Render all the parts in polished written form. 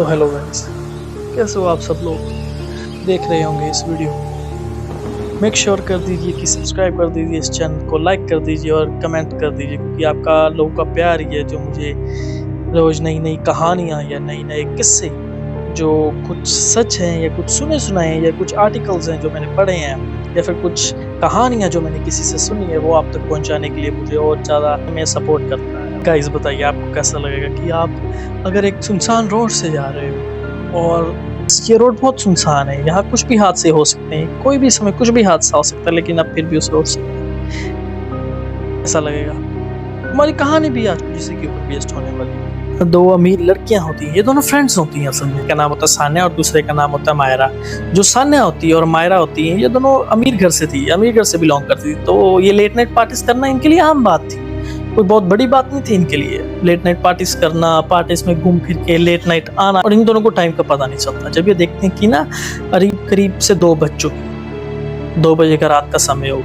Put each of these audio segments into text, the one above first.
तो hello guys, कैसे हो आप सब लोग देख रहे होंगे इस वीडियो को। मेक श्योर कर दीजिए कि सब्सक्राइब कर दीजिए इस चैनल को, लाइक कर दीजिए और कमेंट कर दीजिए, क्योंकि आपका लोगों का प्यार ही है जो मुझे रोज नई नई कहानियाँ या नए नए किस्से जो कुछ सच हैं या कुछ सुने सुनाए हैं या कुछ आर्टिकल्स हैं जो मैंने पढ़े हैं या फिर कुछ कहानियाँ जो मैंने किसी से सुनी है वो आप तक पहुँचाने के लिए मुझे और ज़्यादा में सपोर्ट करता है। गाइस बताइए आपको कैसा लगेगा कि आप अगर एक सुनसान रोड से जा रहे हो और ये रोड बहुत सुनसान है, यहाँ कुछ भी हादसे हो सकते हैं, कोई भी समय कुछ भी हादसा हो सकता है, लेकिन आप फिर भी उस रोड से ऐसा लगेगा। हमारी कहानी भी आज इसी के ऊपर बेस्ड होने वाली है। दो अमीर लड़कियां होती हैं, ये दोनों फ्रेंड्स होती हैं असल में। का नाम होता है सान्या और दूसरे का नाम होता है मायरा। जो सान्या होती है और मायरा होती है, ये दोनों अमीर घर से थी, अमीर घर से बिलोंग करती थी। तो ये लेट नाइट पार्टीज करना इनके लिए आम बात थी, कोई बहुत बड़ी बात नहीं थी इनके लिए। लेट नाइट पार्टीज करना, पार्टीज में घूम फिर के लेट नाइट आना, और इन दोनों को टाइम का पता नहीं चलता। जब ये देखते हैं कि ना करीब करीब से 2 बज चुके, 2 बजे का रात का समय हो,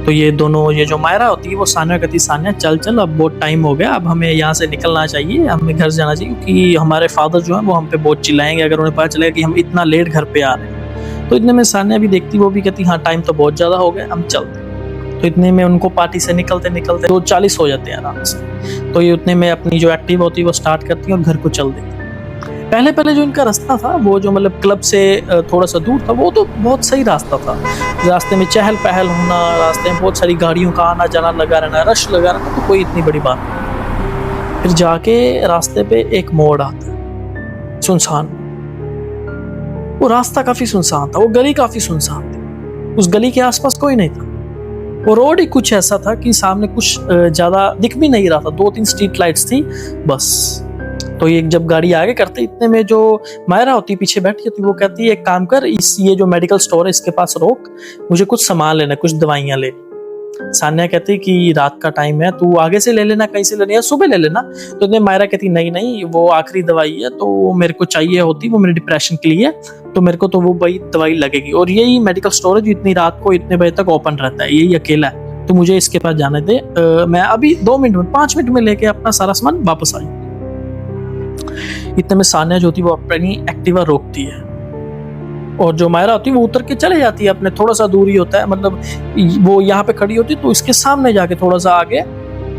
तो ये दोनों, ये जो मायरा होती है वो सान्या कहती, सान्या चल चल अब बहुत टाइम हो गया, अब हमें यहाँ से निकलना चाहिए, हमें घर जाना चाहिए, क्योंकि हमारे फादर जो है वो हम पे बहुत चिल्लाएंगे अगर उन्हें पता चलेगा कि हम इतना लेट घर पे आ रहे हैं। तो इतने में सान्या भी देखती, वो भी कहती हाँ टाइम तो बहुत ज्यादा हो गया, हम चलते। तो इतने में उनको पार्टी से निकलते निकलते 2:40 हो जाते हैं आराम से। तो ये उतने में अपनी जो एक्टिव होती है वो स्टार्ट करती है और घर को चल देती है। पहले पहले जो इनका रास्ता था वो जो मतलब क्लब से थोड़ा सा दूर था, वो तो बहुत सही रास्ता था। रास्ते में चहल पहल होना, रास्ते में बहुत सारी गाड़ियों का आना जाना लगा रहना, रश लगा रहना, तो कोई इतनी बड़ी बात नहीं। फिर जाके रास्ते पे एक मोड़ आता है, सुनसान। वो रास्ता काफी सुनसान था, वो गली काफी सुनसान थी, उस गली के आसपास कोई नहीं था। वो रोड ही कुछ ऐसा था कि सामने कुछ ज्यादा दिख भी नहीं रहा था, 2-3 स्ट्रीट लाइट्स थी बस। तो ये जब गाड़ी आगे करते, इतने में जो मायरा होती पीछे बैठी होती, वो कहती है एक काम कर, इस ये जो मेडिकल स्टोर है इसके पास रोक, मुझे कुछ सामान लेना, कुछ दवाइयां ले। सान्या कहती कि रात का टाइम है, तू आगे से ले लेना, कहीं से लेना है, सुबह ले लेना। तो इतने मायरा कहती नहीं नहीं, वो आखिरी दवाई है तो मेरे को चाहिए होती, वो मेरे डिप्रेशन के लिए, तो मेरे को तो वो वही दवाई लगेगी। और यही मेडिकल स्टोर है जो इतनी रात को इतने बजे तक ओपन रहता है, यही अकेला है, तो मुझे इसके पास जाने दे। मैं अभी 2 मिनट में 5 मिनट में लेके अपना सारा सामान वापस आई। इतने में सान्या जो होती है वो अपनी एक्टिवा रोकती है और जो मायरा होती है वो उतर के चले जाती है, अपने थोड़ा सा दूर ही होता है, मतलब वो यहाँ पे खड़ी होती है तो इसके सामने जाके थोड़ा सा आगे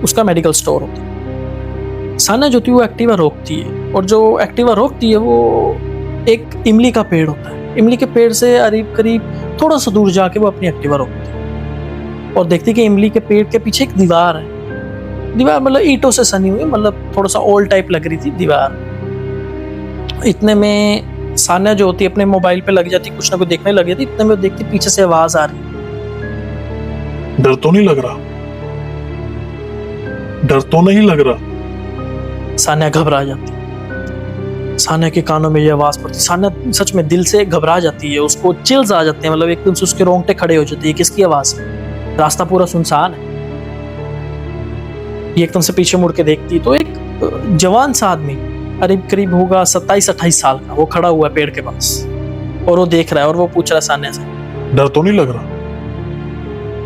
उसका मेडिकल स्टोर होता है। सान्या जो होती है वो एक्टिवा रोकती है, और जो एक्टिवा रोकती है वो एक इमली का पेड़ होता है। इमली के पेड़ से करीब करीब थोड़ा सा दूर जाके वो अपनी एक्टिवा रोकती है और देखती है कि इमली के पेड़ के पीछे एक दीवार है। दीवार मतलब ईंटों से सनी हुई, मतलब थोड़ा सा ओल्ड टाइप लग रही थी दीवार। इतने में सान्या जो होती है अपने मोबाइल पे लग जाती, कुछ ना कुछ देखने लग जाती। इतने में देखती पीछे से आवाज आ रही, डर तो नहीं लग रहा, डर तो नहीं लग रहा। सान्या घबरा जाती। सान्या के कानों में ये आवाज पड़ती, सान्या सच में दिल से घबरा जाती है, उसको चिल्स आ जाते हैं, मतलब एकदम से उसके रोंगटे खड़े हो जाते हैं। किसकी आवाज है? रास्ता पूरा सुनसान है। ये एकदम से पीछे मुड़ के देखती तो एक जवान सा आदमी, करीब करीब होगा 27-28 साल का, वो खड़ा हुआ है पेड़ के पास और वो देख रहा है और वो पूछ रहा है सान्या से, डर तो नहीं लग रहा?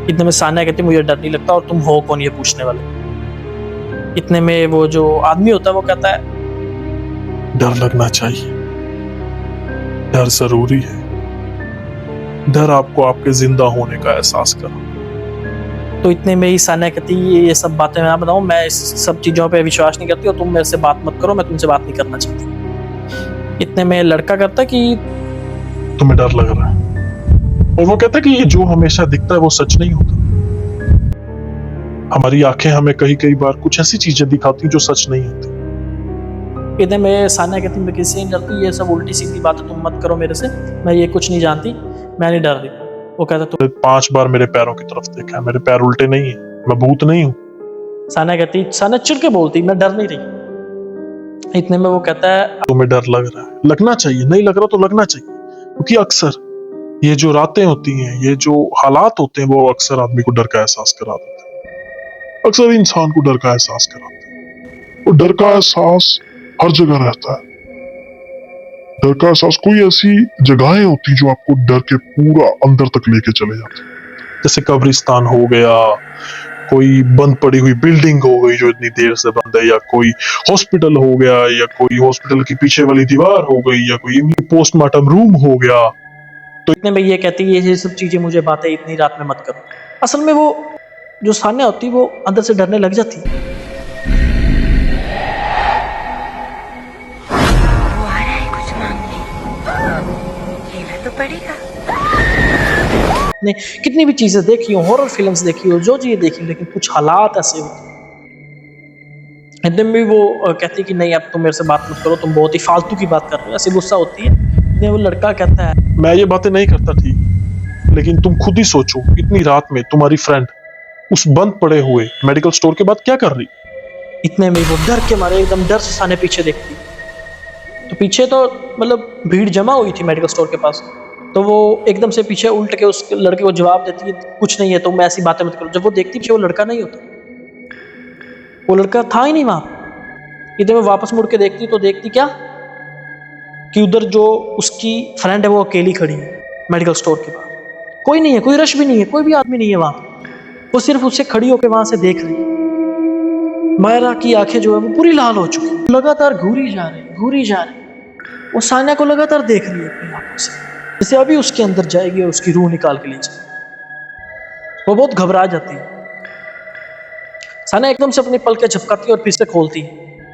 इतने में सान्या कहती मुझे डर नहीं लगता, और तुम हो कौन ये पूछने वाले? इतने में वो जो आदमी होता है वो कहता है डर लगना चाहिए, डर जरूरी है, डर आपको आपके जिंदा होने का एहसास करा। तो इतने में ही सान्या कहती ये सब बातें मैं बताऊं, मैं इस सब चीजों पे विश्वास नहीं करती और तुम मेरे से बात मत करो, मैं तुमसे बात नहीं करना चाहती। इतने में लड़का कहता कि तुम्हें डर लग रहा है, और वो कहता है कि ये जो हमेशा दिखता है वो सच नहीं होता। हमारी आंखें हमें कई कई बार कुछ ऐसी चीजें दिखाती हैं जो सच नहीं होती। इतने में सान्या कहती मैं किसी नहीं डरती, ये सब उल्टी सीधी बातें तुम मत करो मेरे से, मैं ये कुछ नहीं जानती, मैं नहीं डर रही। वो कहता तो 5 बार मेरे पैरों की तरफ देखा है, मेरे पैर उल्टे नहीं है, मैं भूत नहीं हूं। सान्या कहती, सान्या चिढ़ के बोलती मैं डर नहीं रही। इतने में वो कहता है तुम्हें डर लग रहा है, लगना चाहिए, नहीं लग रहा तो लगना चाहिए, क्योंकि अक्सर ये जो रातें होती हैं, ये जो हालात होते हैं, वो अक्सर आदमी को डर का एहसास करा देते हैं, अक्सर इंसान को डर का एहसास कराते हैं। और डर का एहसास हर जगह रहता है। डर का एहसास कोई ऐसी जगहें होती जो आपको डर के पूरा अंदर तक लेके चले जाते हैं, जैसे कब्रिस्तान हो गया, कोई बंद पड़ी हुई बिल्डिंग हो गई जो इतनी देर से बंद है, या कोई हॉस्पिटल हो गया, या कोई हॉस्पिटल की पीछे वाली दीवार हो गई, या कोई पोस्टमार्टम रूम हो गया। तो इतने में ये कहती है ये सब चीजें मुझे बातें इतनी रात में मत करो। असल में वो जो सान्या होती वो अंदर से डरने लग जाती। वो आ रहा है कुछ मामले, लेना तो पड़ेगा। ने कितनी भी चीजें देखी हो, हॉरर फिल्म्स देखी हो, जो चीजें देखी, लेकिन कुछ हालात ऐसे होते हैं। इतने में वो कहती कि नहीं अब तुम मेरे से बात मत करो, तुम बहुत ही फालतू की बात कर रहे हो, ऐसे गुस्सा होती है। इतने वो लड़का कहता है मैं ये बातें नहीं करता ठीक, लेकिन तुम खुद ही सोचो इतनी रात में तुम्हारी फ्रेंड उस बंद पड़े हुए मेडिकल स्टोर के बाद क्या कर रही। इतने में वो डर के मारे एकदम डर से साने पीछे देखती। तो पीछे तो मतलब भीड़ जमा हुई थी मेडिकल स्टोर के पास। तो वो एकदम से पीछे उल्ट के उस लड़के को जवाब देती है कुछ नहीं है, तुम ऐसी बातें मत करो। जब वो देखती कि वो लड़का नहीं होता, वो लड़का था ही नहीं वहां। इधर में वापस मुड़ के देखती तो देखती क्या कि उधर जो उसकी फ्रेंड है वो अकेली खड़ी है मेडिकल स्टोर के पास। कोई नहीं है, कोई रश भी नहीं है, कोई भी आदमी नहीं है वहां। वो सिर्फ उससे खड़ी होकर वहां से देख रही है। मायरा की आंखें जो है वो पूरी लाल हो चुकी, लगातार घूरी जा रही। वो सान्या को लगातार देख रही है अपनी आंखों से, जैसे अभी उसके अंदर जाएगी और उसकी रूह निकाल के ले जाएगी। वो बहुत घबरा जाती है। सान्या एकदम से अपनी पलकें झपकाती और फिर से खोलती है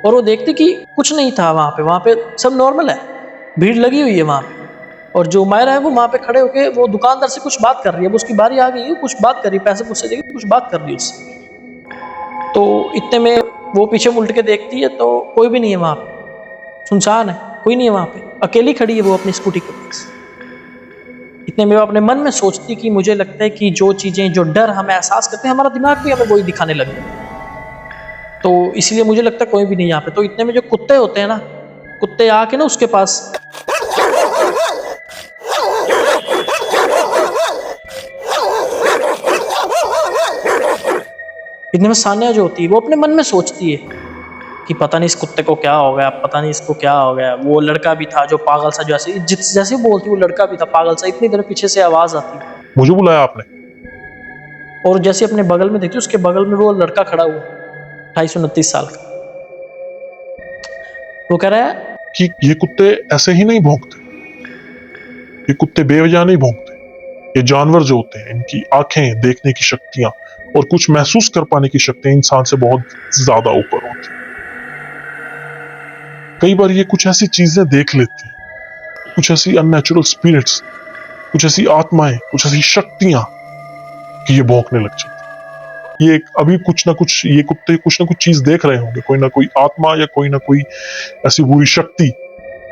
और वो देखती कि कुछ नहीं था वहां पे सब नॉर्मल है, भीड़ लगी हुई है वहां पे। और जो मायरा है वो वहां पे खड़े होके वो दुकानदार से कुछ बात कर रही है। वो उसकी बारी आ गई है, कुछ बात कर रही है, पैसे पूछने देगी, कुछ बात कर रही है उससे। तो इतने में वो पीछे उल्ट के देखती है तो कोई भी नहीं है वहां पे, सुनसान है, कोई नहीं है वहां पे, अकेली खड़ी है वो अपनी स्कूटी के पास। इतने में वो अपने मन में सोचती कि मुझे लगता है कि जो चीजें, जो डर हम एहसास करते हैं, हमारा दिमाग भी हमें वही दिखाने लगे। तो इसलिए मुझे लगता है कोई भी नहीं यहाँ पे। तो इतने में जो कुत्ते होते हैं ना, कुत्ते आके ना उसके पास इतने में सान्या जो होती है वो अपने मन में सोचती है कि पता नहीं इस कुत्ते को क्या हो गया, पता नहीं इसको क्या हो गया। वो लड़का भी था जो पागल सा, जैसे बोलती वो लड़का भी था पागल सा। इतनी देर पीछे से आवाज आती, मुझे बुलाया आपने? और जैसे अपने बगल में देखती उसके बगल में वो लड़का खड़ा हुआ 28-29 साल का। वो कह रहा है कि ये कुत्ते ऐसे ही नहीं भौंकते, ये कुत्ते बेवजह नहीं भौंकते। ये जानवर जो होते हैं, इनकी आंखें, देखने की शक्तियां और कुछ महसूस कर पाने की शक्तियां इंसान से बहुत ज्यादा ऊपर होती हैं। कई बार ये कुछ ऐसी चीजें देख लेते हैं, कुछ ऐसी अननेचुरल स्पिरिट्स, कुछ ऐसी आत्माएं, कुछ ऐसी शक्तियां कि ये भौंकने लग जाती हैं। ये अभी कुछ ना कुछ, ये कुत्ते कुछ ना कुछ चीज देख रहे होंगे, कोई ना कोई आत्मा या कोई ना कोई ऐसी बुरी शक्ति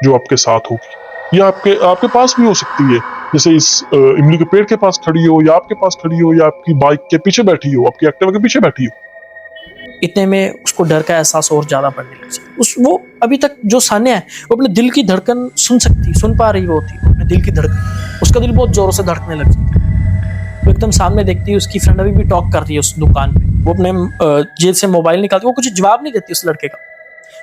जो आपके साथ होगी, या आपके पास भी हो सकती है। जैसे इस इमली के पेड़ के पास खड़ी हो, या आपके पास खड़ी हो, या आपकी बाइक के पीछे बैठी हो, आपकी एक्टिवा के पीछे बैठी हो। इतने में उसको डर का एहसास और ज्यादा बढ़ने लग जाता। वो अभी तक जो सान्या है वो अपने दिल की धड़कन सुन पा रही होती है, अपने दिल की धड़कन। उसका दिल बहुत जोरों से धड़कने लग जाता है। वो एकदम सामने देखती है उसकी फ्रेंड अभी भी टॉक कर रही है उस दुकान पे। वो अपने जेब से मोबाइल निकालती, वो कुछ जवाब नहीं देती उस लड़के का।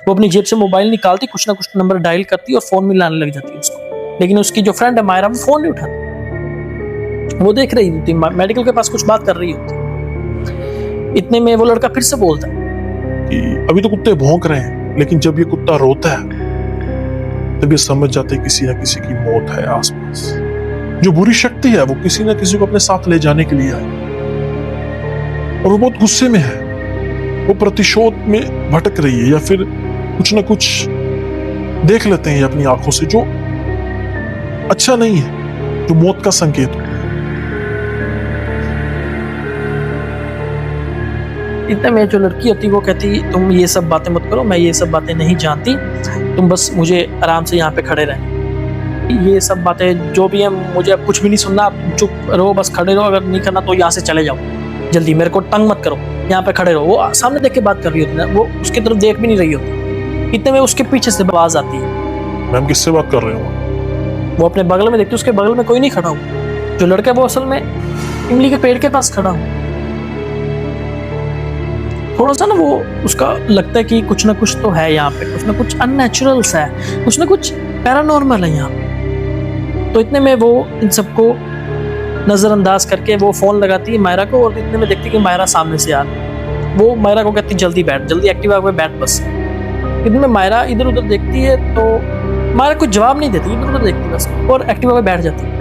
वो अपनी जेब से मोबाइल निकालती, कुछ ना कुछ नंबर डायल करती और फोन मिलाने लग जाती है उसको। लेकिन उसकी जो फ्रेंड है मायरा, वो फोन नहीं उठाती। वो देख रही होती मेडिकल के पास कुछ बात कर रही होती। इतने में वो लड़का फिर से बोलता है कि अभी तो कुत्ते भौंक रहे हैं, लेकिन जब ये कुत्ता रोता है तब ये समझ जाते हैं किसी ना किसी की मौत है आसपास। जो बुरी शक्ति है वो किसी ना किसी को अपने साथ ले जाने के लिए आई, और वो बहुत गुस्से में है। वो प्रतिशोध में भटक रही है, या फिर कुछ ना कुछ देख लेते हैं अपनी आंखों से जो अच्छा नहीं है, जो मौत का संकेत हो। इतने में जो लड़की होती वो कहती तुम ये सब बातें मत करो, मैं ये सब बातें नहीं जानती, तुम बस मुझे आराम से यहाँ पे खड़े रहे। ये सब बातें जो भी है मुझे अब कुछ भी नहीं सुनना, आप चुप रहो, बस खड़े रहो, अगर नहीं करना तो यहाँ से चले जाओ जल्दी, मेरे को तंग मत करो, यहाँ पे खड़े रहो। वो सामने देख के बात कर रही होती है, वो उसकी तरफ देख भी नहीं रही होती। इतने में उसके पीछे से आवाज आती है। मैम किससे बात कर रहे हो? वो अपने बगल में देखती, उसके बगल में कोई नहीं खड़ा हुआ। जो लड़का है वो असल में इमली के पेड़ के पास खड़ा हुआ। थोड़ा सा ना वो उसका लगता है कि कुछ ना कुछ तो है यहाँ पे, कुछ ना कुछ अननेचुरल सा है, कुछ ना कुछ पैरानॉर्मल है यहाँ पे। तो इतने में वो इन सबको नजरअंदाज करके वो फोन लगाती है मायरा को, और इतने में देखती है कि मायरा सामने से आ रही है। वो मायरा को कहती जल्दी बैठ, जल्दी एक्टिवा पे बैठ बस। इतने में मायरा इधर उधर देखती है तो मायरा कुछ जवाब नहीं देती, इधर उधर देखती बस और एक्टिवा पे बैठ जाती है।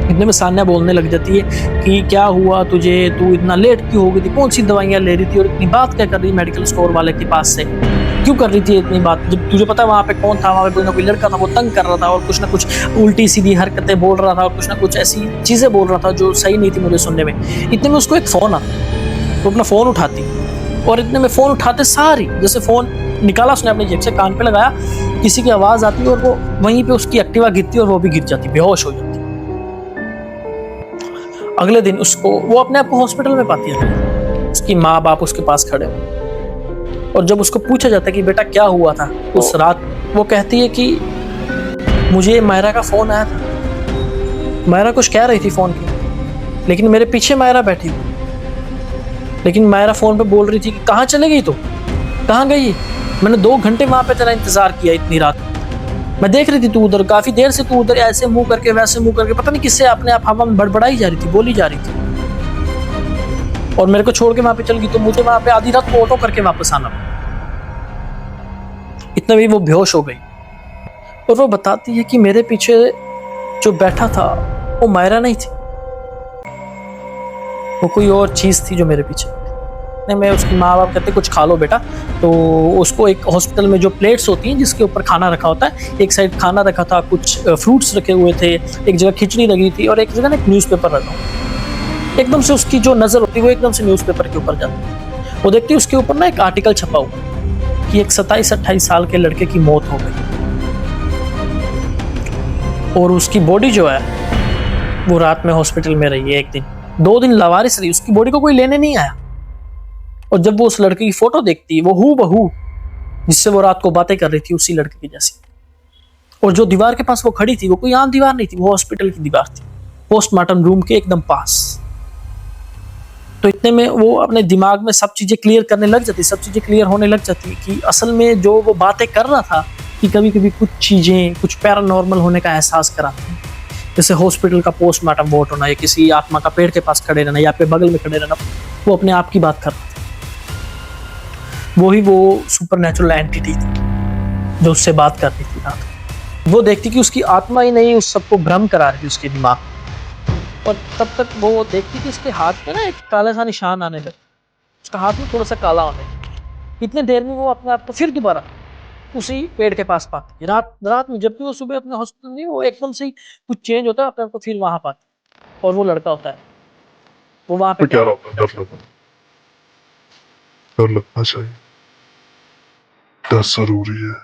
इतने में सान्या बोलने लग जाती है कि क्या हुआ तुझे, तू इतना लेट क्यों हो गई थी, कौन सी दवाइयाँ ले रही थी और इतनी बात क्या कर रही मेडिकल स्टोर वाले के पास से, क्यों कर रही थी इतनी बात, जब तुझे पता है वहाँ पे कौन था, वहाँ पे कोई ना कोई लड़का था, वो तंग कर रहा था और कुछ ना कुछ उल्टी सीधी हरकतें बोल रहा था और कुछ ना कुछ ऐसी चीज़ें बोल रहा था जो सही नहीं थी मुझे सुनने में। इतने में उसको एक फ़ोन आता, वो अपना फ़ोन उठाती और इतने में फ़ोन उठाते सारी जैसे फ़ोन निकाला उसने अपनी जेब से, कान पे लगाया, किसी की आवाज़ आती और वो वहीं पे उसकी एक्टिवा गिरती और वो भी गिर जाती, बेहोश हो जाती। अगले दिन उसको वो अपने आप को हॉस्पिटल में पाती है, उसकी माँ बाप उसके पास खड़े हैं और जब उसको पूछा जाता है कि बेटा क्या हुआ था उस रात, वो कहती है कि मुझे मायरा का फ़ोन आया था, मायरा कुछ कह रही थी फ़ोन पे, लेकिन मेरे पीछे मायरा बैठी थी, लेकिन मायरा फ़ोन पे बोल रही थी कि कहाँ चले गई, तो कहाँ गई, मैंने 2 घंटे वहाँ पे तेरा इंतज़ार किया इतनी रात, मैं देख रही थी तू उधर, काफ़ी देर से तू उधर ऐसे मुंह करके वैसे मुंह करके पता नहीं किससे अपने आप हवा में बड़बड़ाई जा रही थी, बोली जा रही थी, और मेरे को छोड़ के वहाँ पे चल गई, तो मुझे वहाँ पे आधी रात को ऑटो करके वापस आना। इतने में वो बेहोश हो गई और वो बताती है कि मेरे पीछे जो बैठा था वो मायरा नहीं थी, वो कोई और चीज़ थी जो मेरे पीछे। नहीं, मैं उसकी माँ बाप कहते कुछ खा लो बेटा, तो उसको एक हॉस्पिटल में जो प्लेट्स होती हैं जिसके ऊपर खाना रखा होता है, एक साइड खाना रखा था, कुछ फ्रूट्स रखे हुए थे, एक जगह खिचड़ी लगी थी और एक जगह ना एक न्यूज़पेपर रखा हुआ। एकदम से उसकी जो नज़र होती है वो एकदम से न्यूज़पेपर के ऊपर जाती है, वो देखती है उसके ऊपर ना एक आर्टिकल छपा हुआ कि एक 27-28 साल के लड़के की मौत हो गई और उसकी बॉडी जो है वो रात में हॉस्पिटल में रही है, 1 दिन 2 दिन लावारिस रही, उसकी बॉडी को कोई लेने नहीं आया। और जब वो उस लड़के की फोटो देखती है, वो हूबहू जिससे वो रात को बातें कर रही थी उसी लड़के की जैसी, और जो दीवार के पास वो खड़ी थी वो कोई आम दीवार नहीं थी, वो हॉस्पिटल की दीवार थी, पोस्टमार्टम रूम के एकदम पास। तो इतने में वो अपने दिमाग में सब चीजें क्लियर करने लग जाती, सब चीजें क्लियर होने लग जाती कि असल में जो वो बातें कर रहा था कि कभी कभी कुछ चीजें कुछ पैरानॉर्मल होने का एहसास कराती हैं, जैसे हॉस्पिटल का पोस्टमार्टम वोट होना या किसी आत्मा का पेड़ के पास खड़े रहना या पे बगल में खड़े रहना, वो अपने आप की बात कर रहा था। वही वो सुपरनैचुरल एंटिटी थी जो उससे बात कर रही थी रात। वो देखती कि उसकी आत्मा ही नहीं उस सबको भ्रम करा रही थी उसके दिमाग, और तब तक वो देखती कि उसके हाथ पे ना एक काला सा निशान आने लगा, उसका हाथ में थोड़ा सा काला होने लगा। इतने देर में वो अपने आप को फिर दोबारा उसी पेड़ के पास पाती है। रात में जब भी वो सुबह अपने हॉस्पिटल नहीं, वो एकदम से ही कुछ चेंज होता है, अपने आप को फिर वहां पाती, और वो लड़का होता है, वो वहां पे क्या होता है, डर लगना चाहिए, डर जरूरी है।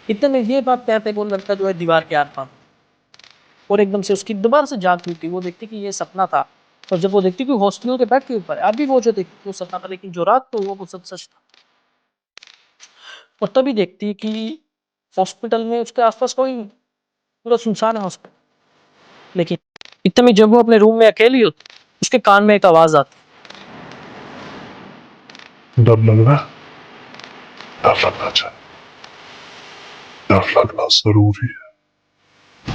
इतने में ये बात कहते वो लड़का जो है दीवार के आर पार, और एकदम से उसकी दोबारा से जाग खुलती, वो देखती कि ये सपना था, और जब वो देखती कि हॉस्पिटल के बेड के ऊपर है, अभी वो जो देखती वो सपना था, लेकिन जो रात को वो सब सच था। और तभी देखती कि हॉस्पिटल में उसके आसपास कोई, पूरा सुनसान है हॉस्पिटल, लेकिन इतने में जब वो अपने रूम में अकेली होती, उसके कान में एक आवाज आती, डर लग रहा है, डर लगना चाहिए, डर लगना जरूरी है।